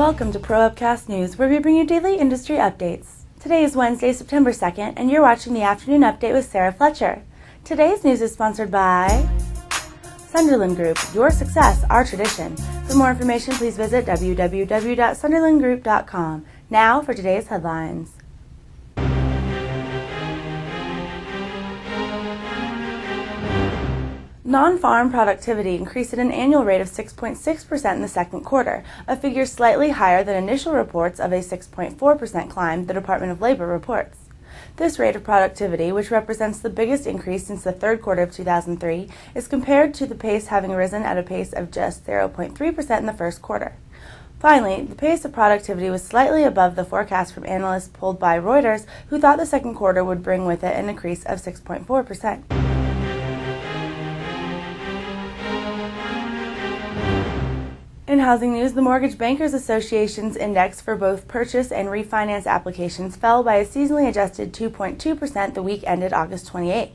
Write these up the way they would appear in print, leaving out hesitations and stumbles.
Welcome to ProUpcast News, where we bring you daily industry updates. Today is Wednesday, September 2nd, and you're watching the Afternoon Update with Sarah Fletcher. Today's news is sponsored by Sunderland Group, your success, our tradition. For more information, please visit www.sunderlandgroup.com. Now for today's headlines. Non-farm productivity increased at an annual rate of 6.6% in the second quarter, a figure slightly higher than initial reports of a 6.4% climb, the Department of Labor reports. This rate of productivity, which represents the biggest increase since the third quarter of 2003, is compared to the pace having risen at a pace of just 0.3% in the first quarter. Finally, the pace of productivity was slightly above the forecast from analysts polled by Reuters, who thought the second quarter would bring with it an increase of 6.4%. In housing news, the Mortgage Bankers Association's index for both purchase and refinance applications fell by a seasonally adjusted 2.2% the week ended August 28th.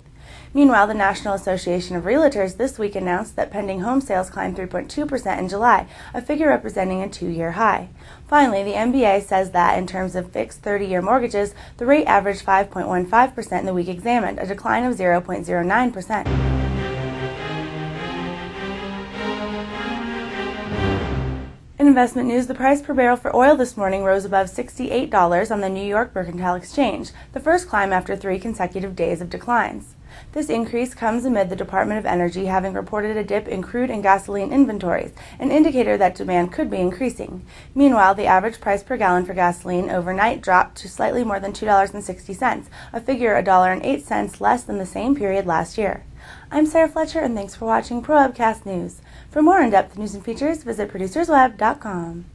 Meanwhile, the National Association of Realtors this week announced that pending home sales climbed 3.2% in July, a figure representing a two-year high. Finally, the MBA says that in terms of fixed 30-year mortgages, the rate averaged 5.15% in the week examined, a decline of 0.09%. In investment news, the price per barrel for oil this morning rose above $68 on the New York Mercantile Exchange, the first climb after 3 consecutive days of declines. This increase comes amid the Department of Energy having reported a dip in crude and gasoline inventories, an indicator that demand could be increasing. Meanwhile, the average price per gallon for gasoline overnight dropped to slightly more than $2.60, a figure $1.08 less than the same period last year. I'm Sarah Fletcher, and thanks for watching ProUpcast News. For more in-depth news and features, visit producersweb.com.